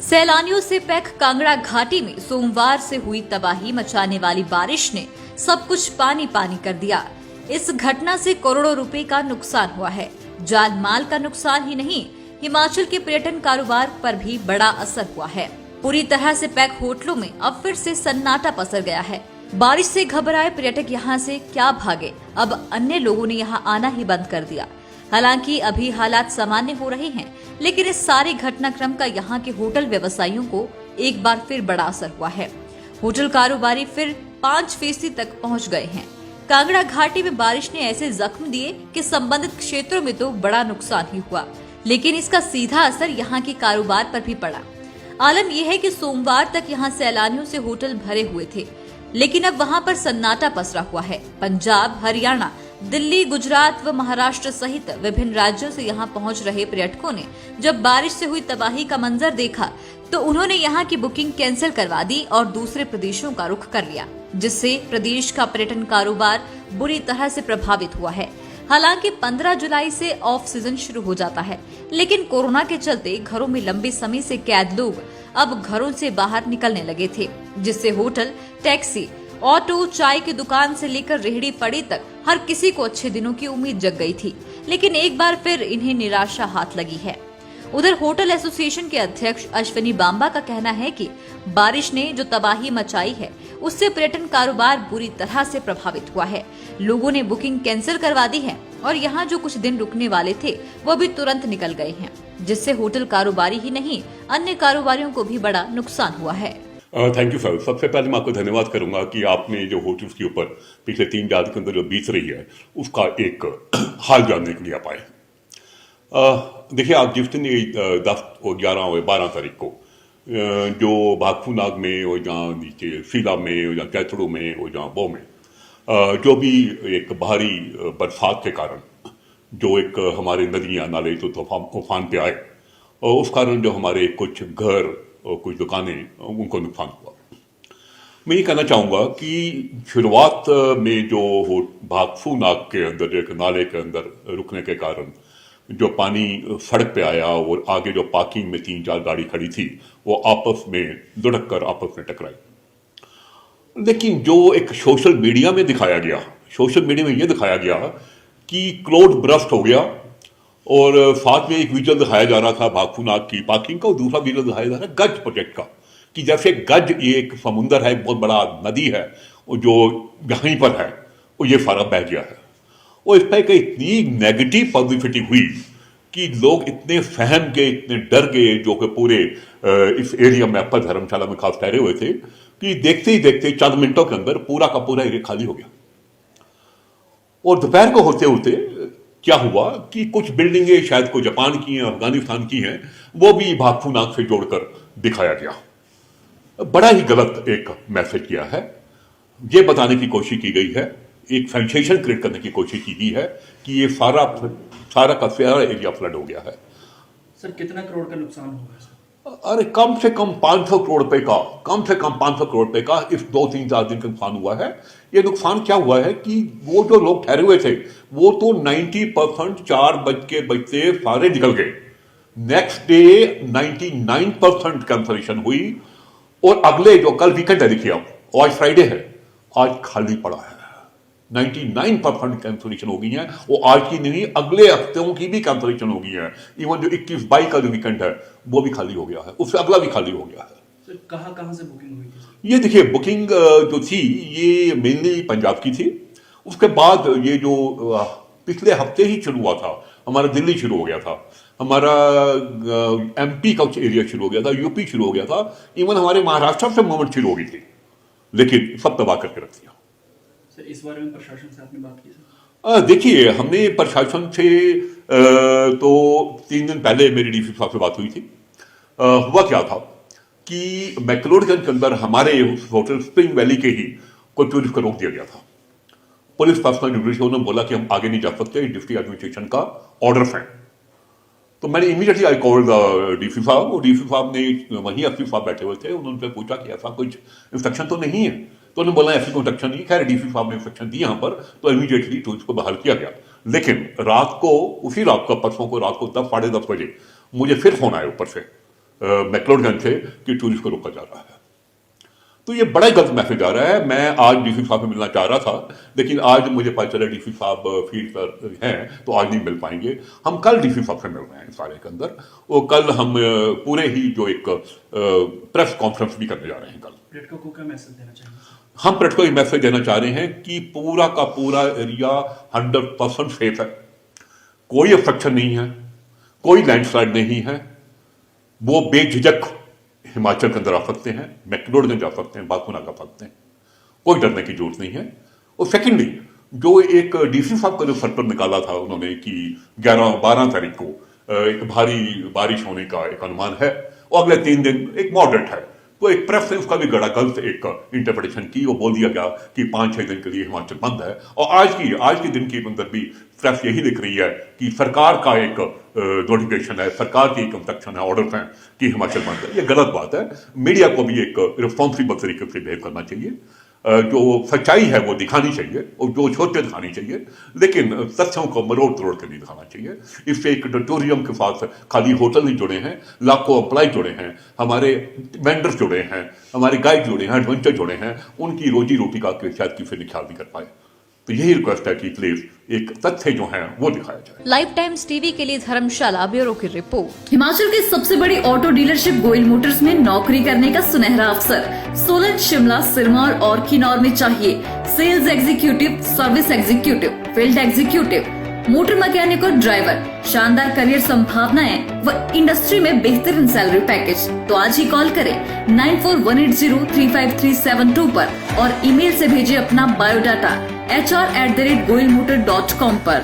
सैलानियों से पैक कांगड़ा घाटी में सोमवार से हुई तबाही मचाने वाली बारिश ने सब कुछ पानी पानी कर दिया। इस घटना से करोड़ों रुपए का नुकसान हुआ है। जान माल का नुकसान ही नहीं, हिमाचल के पर्यटन कारोबार पर भी बड़ा असर हुआ है। पूरी तरह से पैक होटलों में अब फिर से सन्नाटा पसर गया है। बारिश से घबराए पर्यटक यहाँ से क्या भागे, अब अन्य लोगों ने यहाँ आना ही बंद कर दिया। हालांकि अभी हालात सामान्य हो रहे हैं, लेकिन इस सारे घटनाक्रम का यहाँ के होटल व्यवसायियों को एक बार फिर बड़ा असर हुआ है। होटल कारोबारी फिर 5% तक पहुँच गए हैं। कांगड़ा घाटी में बारिश ने ऐसे जख्म दिए कि संबंधित क्षेत्रों में तो बड़ा नुकसान ही हुआ, लेकिन इसका सीधा असर यहाँ के कारोबार पर भी पड़ा। आलम यह है कि सोमवार तक यहाँ सैलानियों से होटल भरे हुए थे, लेकिन अब वहाँ पर सन्नाटा पसरा हुआ है। पंजाब, हरियाणा, दिल्ली, गुजरात व महाराष्ट्र सहित विभिन्न राज्यों से यहाँ पहुँच रहे पर्यटकों ने जब बारिश से हुई तबाही का मंजर देखा तो उन्होंने यहाँ की बुकिंग कैंसिल करवा दी और दूसरे प्रदेशों का रुख कर लिया, जिससे प्रदेश का पर्यटन कारोबार बुरी तरह से प्रभावित हुआ है। हालांकि 15 जुलाई से ऑफ सीजन शुरू हो जाता है, लेकिन कोरोना के चलते घरों में लंबे समय से कैद लोग अब घरों से बाहर निकलने लगे थे, जिससे होटल, टैक्सी, ऑटो, चाय की दुकान से लेकर रेहड़ी फड़ी तक हर किसी को अच्छे दिनों की उम्मीद जग गई थी। लेकिन एक बार फिर इन्हें निराशा हाथ लगी है। उधर होटल एसोसिएशन के अध्यक्ष अश्विनी बांबा का कहना है कि बारिश ने जो तबाही मचाई है उससे पर्यटन कारोबार बुरी तरह से प्रभावित हुआ है। लोगों ने बुकिंग कैंसिल करवा दी है और यहाँ जो कुछ दिन रुकने वाले थे वो भी तुरंत निकल गए हैं, जिससे होटल कारोबारी ही नहीं अन्य कारोबारियों को भी बड़ा नुकसान हुआ है। Thank you sir. सबसे पहले मैं आपको धन्यवाद करूंगा कि आपने जो होटल्स के ऊपर पिछले 3 दिन के अंदर जो बीत रही है उसका एक हाल जानने के लिए आप आए। देखिए, आप जिस दिन 10 और 11 और 12 तारीख को जो भागफू नाग में और जहाँ नीचे शीला में और जहाँ कैथड़ू में और जहाँ बो में जो भी एक भारी बरसात के कारण जो एक हमारे नदियाँ नाले तो तूफान पे आए और उस कारण जो हमारे कुछ घर और कुछ दुकानें उनको नुकसान हुआ। मैं ये कहना चाहूँगा कि शुरुआत में जो भागफू नाग के अंदर एक नाले के अंदर रुकने के कारण जो पानी सड़क पे आया और आगे जो पार्किंग में 3-4 गाड़ी खड़ी थी वो आपस में लुढ़क कर आपस में टकराई। लेकिन जो एक सोशल मीडिया में दिखाया गया, सोशल मीडिया में ये दिखाया गया कि क्लाउड बर्स्ट हो गया और साथ में एक विजुअल दिखाया जा रहा था भागफू नाग की पार्किंग का और दूसरा विजुअल दिखाया जा रहा है गज प्रोजेक्ट का, कि जैसे गज ये एक समुंदर है, बहुत बड़ा नदी है और जो यहीं पर है वो ये सारा बह गया है। और इस पर इतनी नेगेटिव पब्लिसिटी हुई कि लोग इतने सहम गए, इतने डर गए, जो कि पूरे इस एरिया में अपर धर्मशाला में खास ठहरे हुए थे, कि देखते ही देखते चंद मिनटों के अंदर पूरा का पूरा एरिया खाली हो गया। और दोपहर को होते होते क्या हुआ कि कुछ बिल्डिंगें शायद को जापान की हैं, अफगानिस्तान की हैं, वो भी भागफू नाग से जोड़कर दिखाया गया। बड़ा ही गलत एक मैसेज किया है। ये बताने की कोशिश की गई है, एक सेंसेशन क्रिएट करने की कोशिश की गई है कि ये सारा का सारा एरिया फ्लड हो गया है। सर, कितना करोड़ का नुकसान हुआ है? अरे कम से कम 500 करोड़ रुपए का, कम से कम 500 करोड़ रुपए का इस 2-3-4 दिन का नुकसान हुआ है। ये नुकसान क्या हुआ है कि वो जो लोग ठहरे हुए थे वो तो 90% 4 बज के बजते सारे निकल गए। नेक्स्ट डे 99% कैंसलेशन हुई और अगले जो कल वीकेंड है, देखिए आप, आज फ्राइडे है, आज खाली पड़ा है। 99% कैंसलेशन हो गई है। वो आज की नहीं, अगले हफ्तों की भी कैंसलेशन हो गई है। इवन जो 21-22 का जो वीकेंड है वो भी खाली हो गया है, उससे अगला भी खाली हो गया है। सर, कहाँ से बुकिंग हुई थी? ये देखिए, बुकिंग जो थी ये मेनली पंजाब की थी। उसके बाद ये जो पिछले हफ्ते ही शुरू हुआ था, हमारा दिल्ली शुरू हो गया था, हमारा एमपी का एरिया शुरू हो गया था, यूपी शुरू हो गया था, इवन हमारे महाराष्ट्र से मूवमेंट शुरू हो गई थी, लेकिन सब तबाह करके रख दिया। सर, इस बारे में प्रशासन से आपने बात की सर? देखिए, हमने प्रशासन से तो 3 दिन पहले मेरी डीसी साहब से बात हुई थी। हुआ क्या था कि मैक्लोडगंज के अंदर हमारे होटल स्प्रिंग वैली के ही कोई टूरिस्ट को रोक दिया गया था। पुलिस पर्सनल ड्यूटी ने बोला कि हम आगे नहीं जा सकते, डिस्ट्रिक्ट एडमिनिस्ट्रेशन का ऑर्डर है। तो मैंने इमीडिएटली आई कॉल्ड डीसी साहब, और डीसी साहब ने, वहीं एसपी साहब बैठे हुए थे, उन्होंने पूछा कि ऐसा कुछ इंस्ट्रक्शन तो नहीं है। तो उन्होंने बोला ऐसी कोई इंस्ट्रक्शन नहीं। खैर, डीसी साहब ने इंस्ट्रक्शन दी यहाँ पर, तो इमीडिएटली टूरिस्ट को बहाल किया गया। लेकिन रात को, उसी रात को, परसों को रात को 10-10:30 बजे मुझे फिर फोन आया ऊपर से मैक्लोडगंज से कि टूरिस्ट को रोका जा रहा है। तो ये बड़ा ही गलत मैसेज आ रहा है। मैं आज डीसी साहब से मिलना चाह रहा था, लेकिन आज मुझे पता चला डीसी साहब फील्ड पर हैं, तो आज नहीं मिल पाएंगे। हम कल डीसी साहब से मिल रहे हैं इस सारे के अंदर, और कल हम पूरे ही जो एक प्रेस कॉन्फ्रेंस भी करने जा रहे हैं कल। प्रेटको को क्या मैसेज देना चाहिए? हम प्रेटको ये मैसेज देना चाह रहे हैं कि पूरा का पूरा एरिया 100% सेफ है, कोई ऑब्स्ट्रक्शन नहीं है, कोई लैंडस्लाइड नहीं है। वो बेझिझक हिमाचल के अंदर आ सकते हैं, मैक्लोडगंज जा सकते हैं, बाकुना जा सकते हैं, कोई डरने की जरूरत नहीं है। और सेकेंडली, जो एक डीसी साहब का जो सर्कल निकाला था उन्होंने कि 11-12 तारीख को एक भारी बारिश होने का एक अनुमान है और अगले 3 दिन एक मॉडरेट है, तो एक प्रेस ने उसका भी गड़ा गलत एक इंटरप्रिटेशन की। वो बोल दिया गया कि 5-6 दिन के लिए हिमाचल बंद है, और आज के दिन के अंदर भी प्रेस यही लिख रही है कि सरकार का एक नोटिफिकेशन है, सरकार की एक इंस्ट्रक्शन है, ऑर्डर है कि हिमाचल बंद है। ये गलत बात है। मीडिया को भी एक रिस्पॉन्सिबल तरीके से बिहेव करना चाहिए, जो सच्चाई है वो दिखानी चाहिए और जो छोटे दिखानी चाहिए, लेकिन तथ्यों को मरोड़ तोड़ कर नहीं दिखाना चाहिए। इससे एक टूरिज्म के साथ खाली होटल ही जुड़े हैं, लाखों एम्प्लॉय जुड़े हैं, हमारे वेंडर्स जुड़े हैं, हमारे गाइड जुड़े हैं, एडवेंचर जुड़े हैं, उनकी रोजी रोटी का शायद किसी ने ख्याल नहीं कर पाए। तो यही रिक्वेस्ट है कि प्लीज एक तथ्य जो है वो दिखाया जाए। लाइफ टाइम्स टीवी के लिए धर्मशाला ब्यूरो की रिपोर्ट। हिमाचल की सबसे बड़ी ऑटो डीलरशिप गोयल मोटर्स में नौकरी करने का सुनहरा अवसर। सोलन, शिमला, सिरमौर और किन्नौर में चाहिए sales executive, service executive, field executive, motor mechanic और ड्राइवर। शानदार करियर संभावनाएं व इंडस्ट्री में बेहतरीन सैलरी पैकेज। तो आज ही कॉल करें 9418035372 पर और ईमेल से भेजें अपना बायोडाटा hr@goilmotor.com पर।